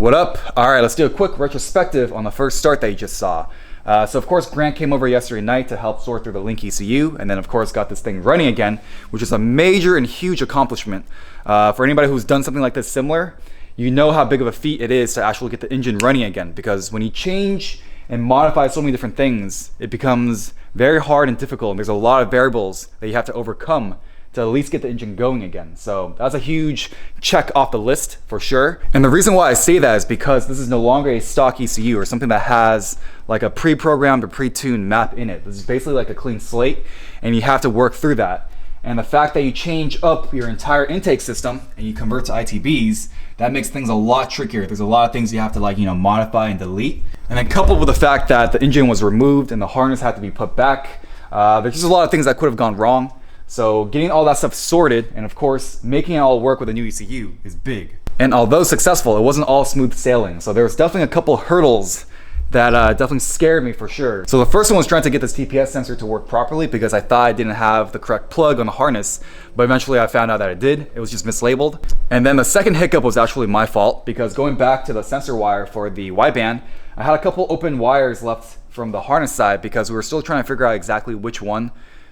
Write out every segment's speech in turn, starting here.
What up? All right, let's do a quick retrospective on the first start that you just saw. So of course Grant came over yesterday night to help sort through the Link ECU, and then of course got this thing running again, which is a major and huge accomplishment. For anybody who's done something like this similar, you know how big of a feat it is to actually get the engine running again, because when you change and modify so many different things, it becomes very hard and difficult, and there's a lot of variables that you have to overcome to at least get the engine going again. So that's a huge check off the list for sure. And the reason why I say that is because this is no longer a stock ECU or something that has like a pre-programmed or pre-tuned map in it. This is basically like a clean slate, and you have to work through that. And the fact that you change up your entire intake system and you convert to ITBs, that makes things a lot trickier. There's a lot of things you have to modify and delete. And then coupled with the fact that the engine was removed and the harness had to be put back, there's just a lot of things that could have gone wrong. So getting all that stuff sorted and of course making it all work with a new ECU is big. And although successful, it wasn't all smooth sailing. So there was definitely a couple hurdles that definitely scared me for sure. So the first one was trying to get this TPS sensor to work properly because I thought I didn't have the correct plug on the harness, but eventually I found out that it did. It was just mislabeled. And then the second hiccup was actually my fault because going back to the sensor wire for the wideband, I had a couple open wires left from the harness side because we were still trying to figure out exactly which one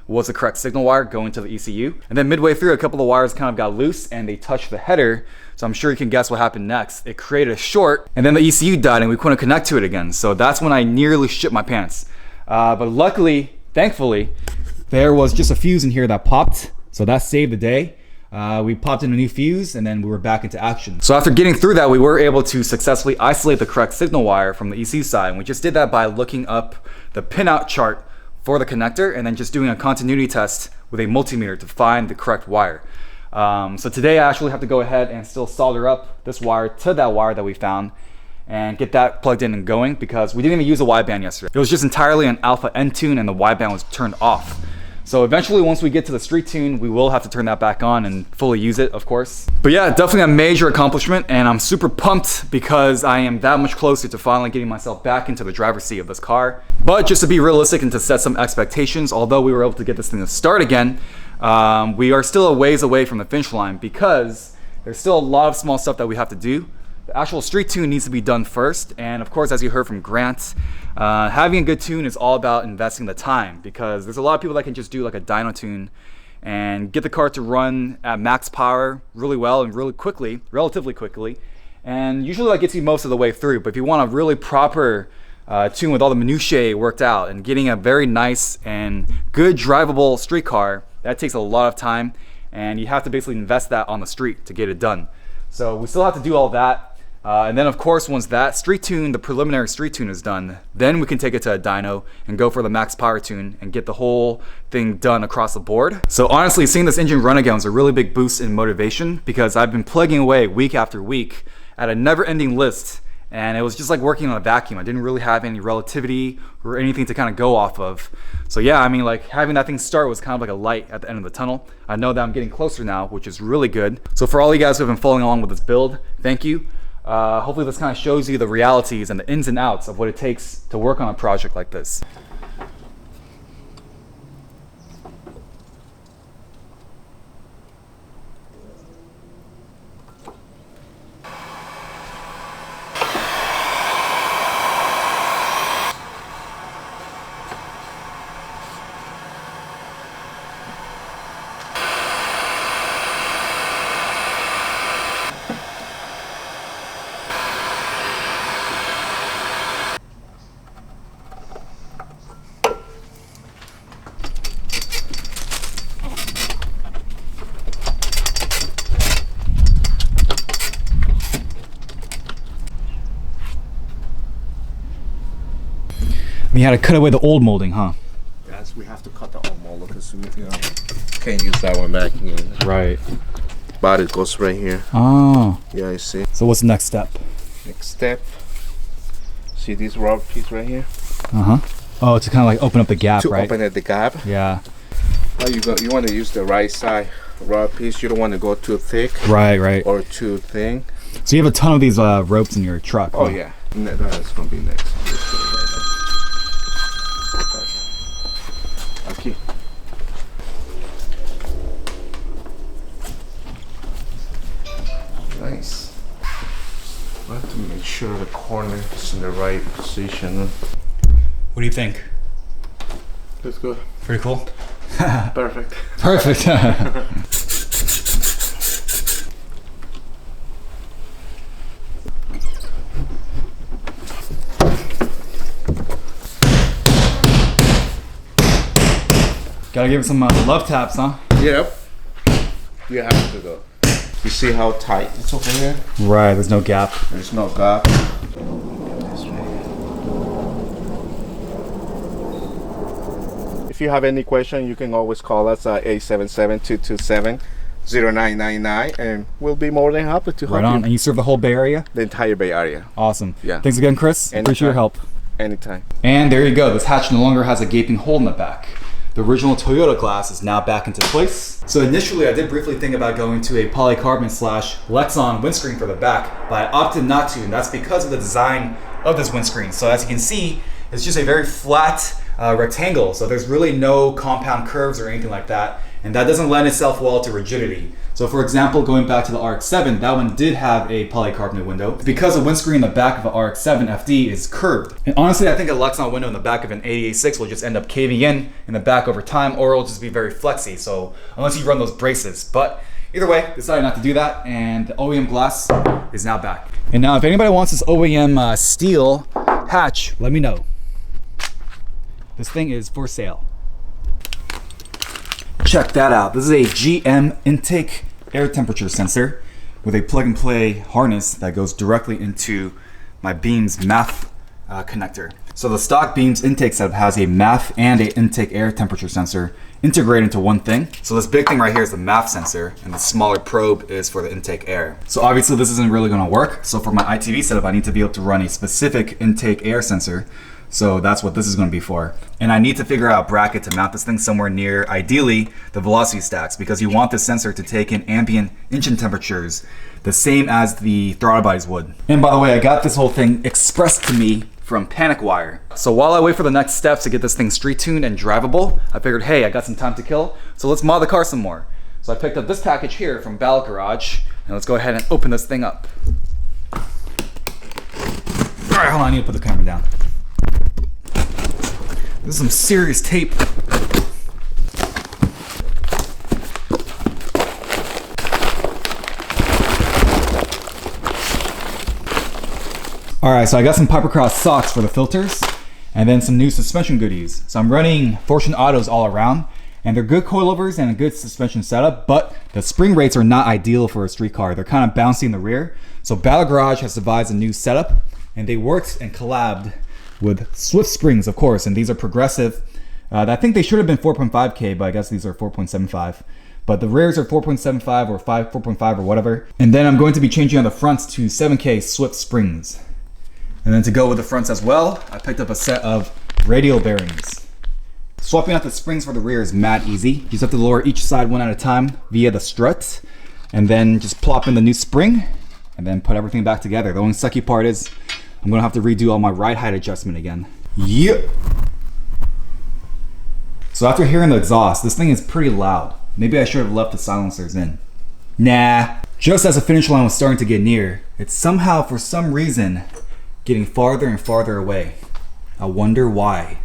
was the correct signal wire going to the ECU. And then midway through, a couple of the wires kind of got loose and they touched the header. So I'm sure you can guess what happened next. It created a short and then the ECU died and we couldn't connect to it again. So that's when I nearly shit my pants. But luckily, thankfully, there was just a fuse in here that popped. So that saved the day. We popped in a new fuse and then we were back into action. So after getting through that, we were able to successfully isolate the correct signal wire from the ECU side. And we just did that by looking up the pinout chart for the connector and then just doing a continuity test with a multimeter to find the correct wire. So today I actually have to go ahead and still solder up this wire to that wire that we found and get that plugged in and going because we didn't even use a wideband yesterday. It was just entirely an alpha N tune and the wideband was turned off. So eventually once we get to the street tune, we will have to turn that back on and fully use it, of course. But yeah, definitely a major accomplishment and I'm super pumped because I am that much closer to finally getting myself back into the driver's seat of this car. But just to be realistic and to set some expectations, although we were able to get this thing to start again, we are still a ways away from the finish line because there's still a lot of small stuff that we have to do. The actual street tune needs to be done first, and of course, as you heard from Grant, having a good tune is all about investing the time because there's a lot of people that can just do like a dyno tune and get the car to run at max power really well and really quickly, relatively quickly, and usually that gets you most of the way through. But if you want a really proper tune with all the minutiae worked out and getting a very nice and good drivable street car, that takes a lot of time, and you have to basically invest that on the street to get it done. So we still have to do all that. And then of course, once that street tune, the preliminary street tune is done, then we can take it to a dyno and go for the max power tune and get the whole thing done across the board. So honestly, seeing this engine run again was a really big boost in motivation because I've been plugging away week after week at a never-ending list, and it was just like working on a vacuum. I didn't really have any relativity or anything to kind of go off of. So yeah, I mean, like having that thing start was kind of like a light at the end of the tunnel. I know that I'm getting closer now, which is really good. So for all you guys who have been following along with this build, thank you. Hopefully this kind of shows you the realities and the ins and outs of what it takes to work on a project like this. We had to cut away the old molding, huh? Yes, we have to cut the old mold because we can't use that one back again. Right. Body goes right here. Oh. Yeah, you see. So what's the next step? Next step. See this rubber piece right here? Uh-huh. Oh, to kind of like open up the gap, right? To open up the gap. Yeah. Oh, you want to use the right side rubber piece. You don't want to go too thick. Right, right. Or too thin. So you have a ton of these ropes in your truck. Oh, huh? yeah. That's going to be next. Okay. Nice. I have to make Make sure the corner is in the right position. What do you think? That's good. Pretty cool. Perfect. Perfect. Gotta give it some love taps, huh? Yep. You have to though. You see how tight it's over here? Right, there's no gap. There's no gap. If you have any question, you can always call us at 877-227-0999 and we'll be more than happy to help Right on. you. And you serve the whole Bay Area? The entire Bay Area. Awesome. Yeah. Thanks again, Chris. Anytime. Appreciate your help. Anytime. And there you go. This hatch no longer has a gaping hole in the back. The original Toyota glass is now back into place. So initially I did briefly think about going to a polycarbonate / Lexan windscreen for the back, but I opted not to, and that's because of the design of this windscreen. So as you can see, it's just a very flat rectangle. So there's really no compound curves or anything like that. And that doesn't lend itself well to rigidity. So for example, going back to the RX-7, that one did have a polycarbonate window. Because the windscreen in the back of the RX-7 FD is curved. And honestly, I think a Lexan window in the back of an AE86 will just end up caving in the back over time, or it'll just be very flexy. So unless you run those braces. But either way, decided not to do that, and the OEM glass is now back. And now if anybody wants this OEM steel hatch, let me know. This thing is for sale. Check that out. This is a GM intake air temperature sensor with a plug and play harness that goes directly into my Beams MAF connector. So the stock Beams intake setup has a MAF and a intake air temperature sensor integrated into one thing. So this big thing right here is the MAF sensor, and the smaller probe is for the intake air. So obviously this isn't really gonna work. So for my ITV setup, I need to be able to run a specific intake air sensor. So that's what this is going to be for. And I need to figure out a bracket to mount this thing somewhere near, ideally, the velocity stacks, because you want this sensor to take in ambient engine temperatures the same as the throttle bodies would. And by the way, I got this whole thing expressed to me from Panic Wire. So while I wait for the next steps to get this thing street tuned and drivable, I figured, hey, I got some time to kill, so let's mod the car some more. So I picked up this package here from Ballot Garage, and let's go ahead and open this thing up. All right, hold on, I need to put the camera down. This is some serious tape. Alright, so I got some Pipercross socks for the filters, and then some new suspension goodies. So I'm running Fortune Autos all around, and they're good coilovers and a good suspension setup, but the spring rates are not ideal for a street car. They're kind of bouncy in the rear. So Ballot Garage has devised a new setup, and they worked and collabed with Swift springs, of course, and these are progressive. I think they should have been 4.5K, but I guess these are 4.75. But the rears are 4.75 or 4.5 or whatever. And then I'm going to be changing on the fronts to 7K Swift springs. And then to go with the fronts as well, I picked up a set of radial bearings. Swapping out the springs for the rear is mad easy. You just have to lower each side one at a time via the strut, and then just plop in the new spring, and then put everything back together. The only sucky part is I'm gonna have to redo all my ride height adjustment again. Yep. So after hearing the exhaust, this thing is pretty loud. Maybe I should have left the silencers in. Nah. Just as the finish line was starting to get near, it's somehow, for some reason, getting farther and farther away. I wonder why.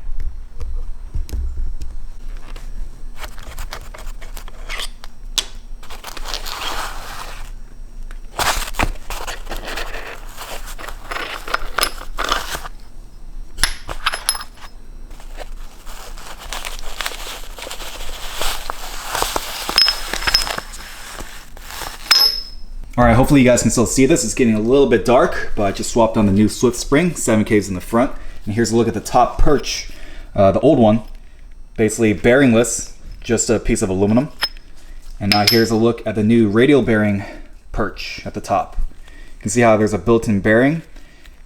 Alright, hopefully you guys can still see this. It's getting a little bit dark, but I just swapped on the new Swift spring, 7Ks in the front. And here's a look at the top perch, the old one. Basically bearingless, just a piece of aluminum. And now here's a look at the new radial bearing perch at the top. You can see how there's a built-in bearing,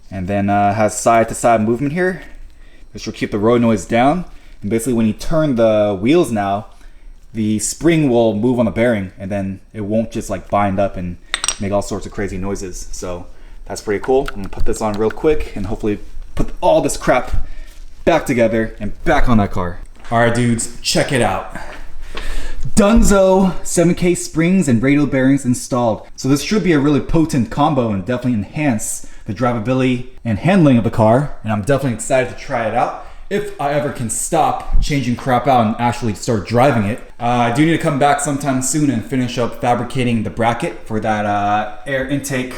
and then has side-to-side movement here. This will keep the road noise down. And basically when you turn the wheels now, the spring will move on the bearing, and then it won't just like bind up and make all sorts of crazy noises. So that's pretty cool. I'm gonna put this on real quick and hopefully put all this crap back together and back on that car. All right, dudes, check it out. Dunzo 7K springs and radial bearings installed. So this should be a really potent combo and definitely enhance the the drivability and handling of the car, and I'm definitely excited to try it out. If I ever can stop changing crap out and actually start driving it. I do need to come back sometime soon and finish up fabricating the bracket for that air intake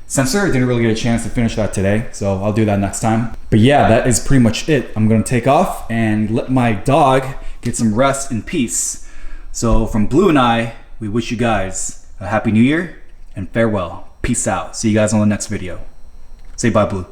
sensor. I didn't really get a chance to finish that today, so I'll do that next time. But yeah, that is pretty much it. I'm gonna take off and let my dog get some rest and peace. So from Blue and I, we wish you guys a happy new year and farewell. Peace out. See you guys on the next video. Say bye, Blue.